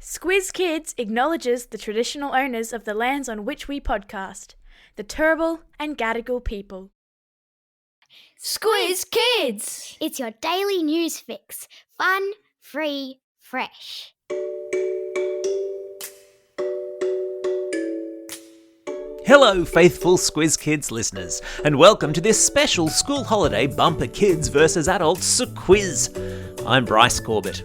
Squiz Kids acknowledges the traditional owners of the lands on which we podcast, the Turrbal and Gadigal people. Squiz Kids! It's your daily news fix. Fun, free, fresh. Hello, faithful Squiz Kids listeners, and welcome to this special school holiday bumper kids versus adults quiz. I'm Bryce Corbett.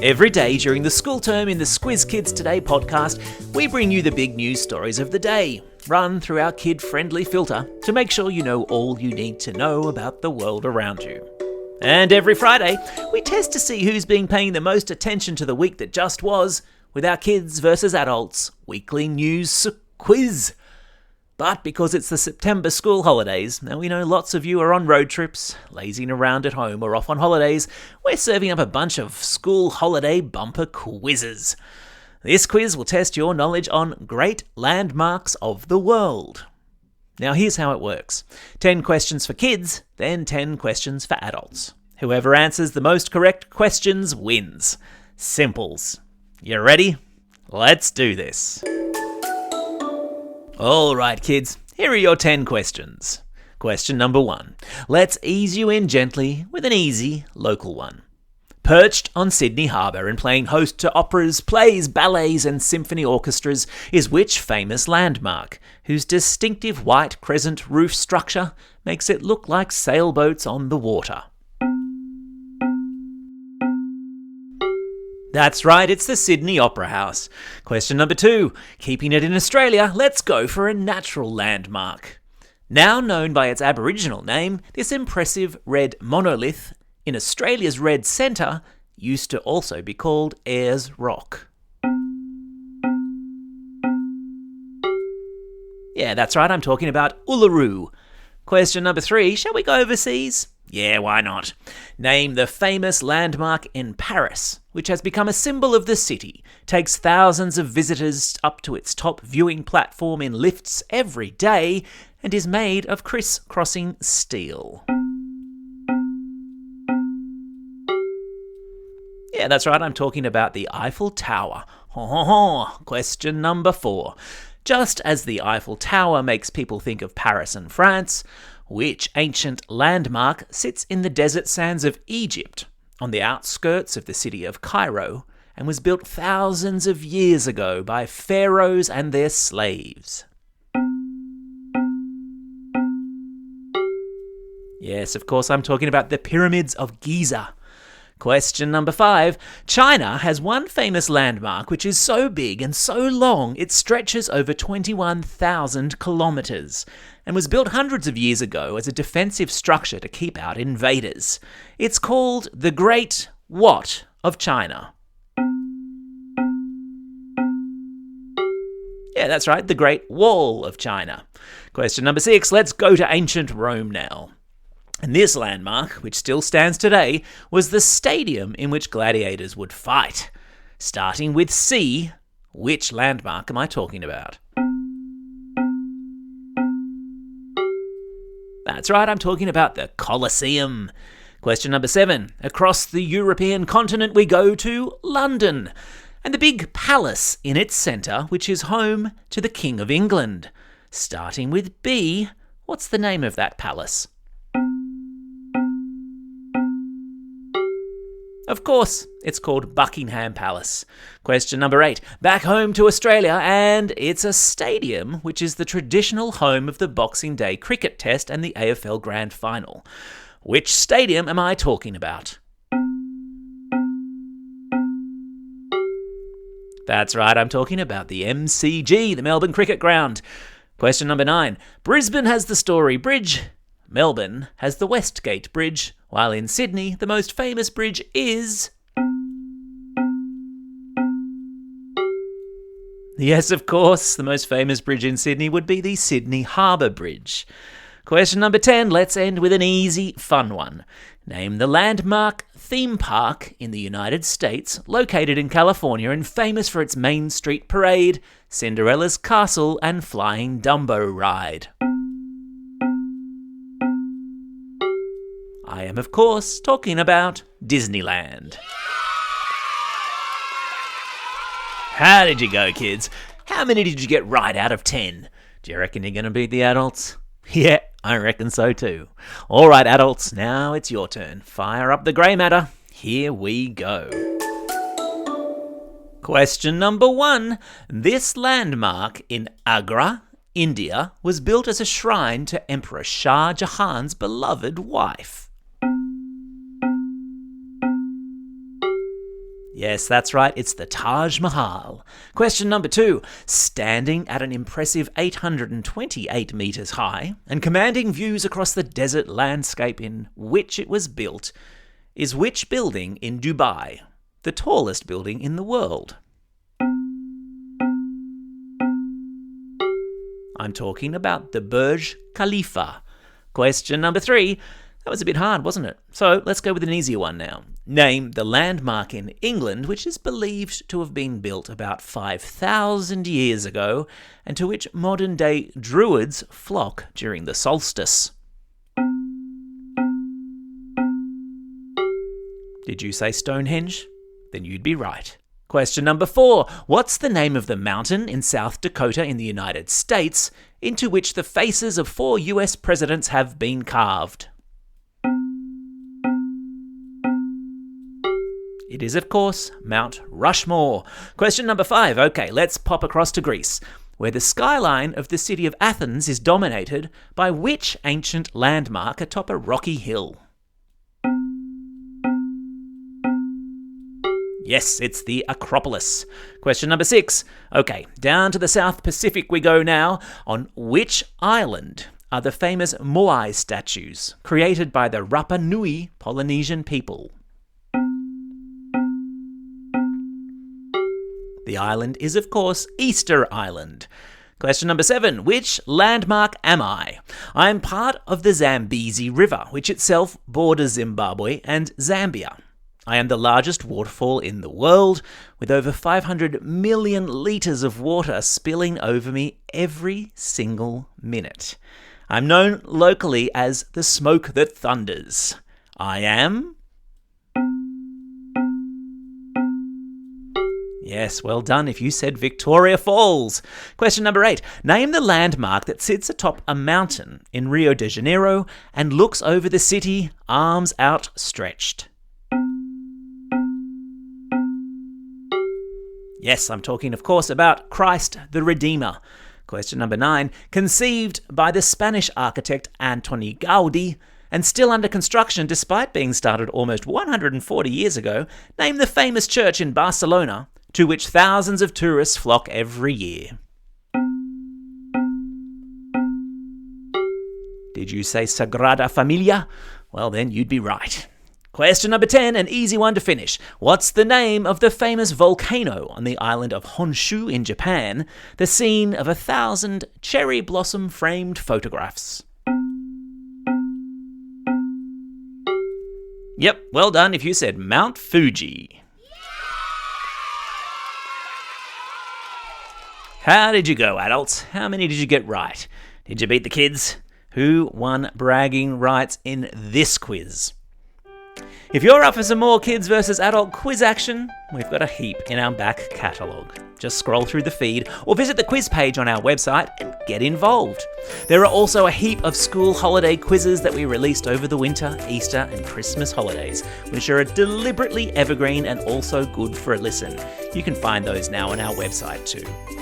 Every day during the school term in the Squiz Kids Today podcast, we bring you the big news stories of the day, run through our kid-friendly filter to make sure you know all you need to know about the world around you. And every Friday, we test to see who's been paying the most attention to the week that just was with our Kids versus Adults weekly news quiz. But because it's the September school holidays, and we know lots of you are on road trips, lazing around at home or off on holidays, we're serving up a bunch of school holiday bumper quizzes. This quiz will test your knowledge on great landmarks of the world. Now here's how it works. 10 questions for kids, then 10 questions for adults. Whoever answers the most correct questions wins. Simples. You ready? Let's do this. Alright kids, here are your 10 questions. Question number 1. Let's ease you in gently with an easy local one. Perched on Sydney Harbour and playing host to operas, plays, ballets and symphony orchestras is which famous landmark, whose distinctive white crescent roof structure makes it look like sailboats on the water? That's right, it's the Sydney Opera House. Question number 2. Keeping it in Australia, let's go for a natural landmark. Now known by its Aboriginal name, this impressive red monolith in Australia's red centre used to also be called Ayers Rock. Yeah, that's right, I'm talking about Uluru. Question number 3. Shall we go overseas? Yeah, why not? Name the famous landmark in Paris, which has become a symbol of the city, takes thousands of visitors up to its top viewing platform in lifts every day, and is made of criss-crossing steel. Yeah, that's right, I'm talking about the Eiffel Tower. Question number 4. Just as the Eiffel Tower makes people think of Paris and France, which ancient landmark sits in the desert sands of Egypt, on the outskirts of the city of Cairo, and was built thousands of years ago by pharaohs and their slaves? Yes, of course, I'm talking about the Pyramids of Giza. Question number 5. China has one famous landmark which is so big and so long it stretches over 21,000 kilometres and was built hundreds of years ago as a defensive structure to keep out invaders. It's called the Great What of China? Yeah, that's right, the Great Wall of China. Question number 6. Let's go to ancient Rome now. And this landmark, which still stands today, was the stadium in which gladiators would fight. Starting with C, which landmark am I talking about? That's right, I'm talking about the Colosseum. Question number 7. Across the European continent we go to London, and the big palace in its centre, which is home to the King of England. Starting with B, what's the name of that palace? Of course, it's called Buckingham Palace. Question number 8. Back home to Australia, and it's a stadium which is the traditional home of the Boxing Day cricket test and the AFL Grand Final. Which stadium am I talking about? That's right, I'm talking about the MCG, the Melbourne Cricket Ground. Question number 9. Brisbane has the Story Bridge. Melbourne has the Westgate Bridge, while in Sydney the most famous bridge is... Yes, of course, the most famous bridge in Sydney would be the Sydney Harbour Bridge. Question number 10, let's end with an easy, fun one. Name the landmark theme park in the United States, located in California and famous for its Main Street Parade, Cinderella's Castle and Flying Dumbo Ride. I am, of course, talking about Disneyland. How did you go, kids? How many did you get right out of 10? Do you reckon you're going to beat the adults? Yeah, I reckon so too. All right, adults, now it's your turn. Fire up the grey matter. Here we go. Question number 1. This landmark in Agra, India, was built as a shrine to Emperor Shah Jahan's beloved wife. Yes, that's right, it's the Taj Mahal. Question number 2. Standing at an impressive 828 metres high and commanding views across the desert landscape in which it was built, is which building in Dubai, the tallest building in the world? I'm talking about the Burj Khalifa. Question number 3. That was a bit hard, wasn't it? So let's go with an easier one now. Name the landmark in England which is believed to have been built about 5,000 years ago and to which modern-day Druids flock during the solstice. Did you say Stonehenge? Then you'd be right. Question number 4. What's the name of the mountain in South Dakota in the United States into which the faces of 4 US presidents have been carved? It is, of course, Mount Rushmore. Question number 5. Okay, let's pop across to Greece, where the skyline of the city of Athens is dominated by which ancient landmark atop a rocky hill? Yes, it's the Acropolis. Question number 6. Okay, down to the South Pacific we go now. On which island are the famous Moai statues created by the Rapa Nui Polynesian people? The island is, of course, Easter Island. Question number 7. Which landmark am I? I am part of the Zambezi River, which itself borders Zimbabwe and Zambia. I am the largest waterfall in the world, with over 500 million litres of water spilling over me every single minute. I'm known locally as the smoke that thunders. I am... Yes, well done if you said Victoria Falls. Question number 8. Name the landmark that sits atop a mountain in Rio de Janeiro and looks over the city, arms outstretched. Yes, I'm talking, of course, about Christ the Redeemer. Question number 9. Conceived by the Spanish architect Antoni Gaudi and still under construction despite being started almost 140 years ago, name the famous church in Barcelona to which thousands of tourists flock every year. Did you say Sagrada Familia? Well, then you'd be right. Question number 10, an easy one to finish. What's the name of the famous volcano on the island of Honshu in Japan, the scene of 1,000 cherry blossom framed photographs? Yep, well done if you said Mount Fuji. How did you go, adults? How many did you get right? Did you beat the kids? Who won bragging rights in this quiz? If you're up for some more kids versus adult quiz action, we've got a heap in our back catalogue. Just scroll through the feed or visit the quiz page on our website and get involved. There are also a heap of school holiday quizzes that we released over the winter, Easter and Christmas holidays, which are deliberately evergreen and also good for a listen. You can find those now on our website too,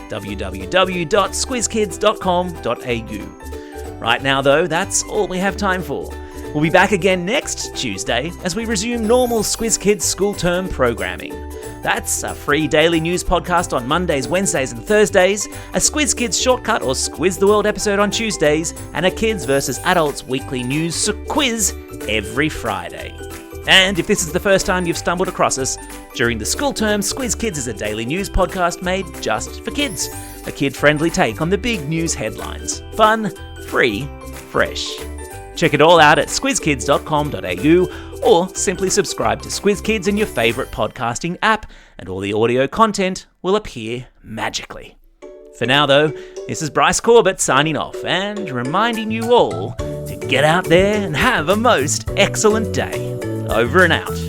www.squizkids.com.au. Right now though, that's all we have time for. We'll be back again next Tuesday as we resume normal Squiz Kids school term programming. That's a free daily news podcast on Mondays, Wednesdays and Thursdays, a Squiz Kids shortcut or Squiz the World episode on Tuesdays, and a Kids vs Adults weekly news quiz every Friday. And if this is the first time you've stumbled across us, during the school term, Squiz Kids is a daily news podcast made just for kids. A kid-friendly take on the big news headlines. Fun, free, fresh. Check it all out at squizkids.com.au or simply subscribe to Squiz Kids in your favourite podcasting app and all the audio content will appear magically. For now though, this is Bryce Corbett signing off and reminding you all to get out there and have a most excellent day. Over and out.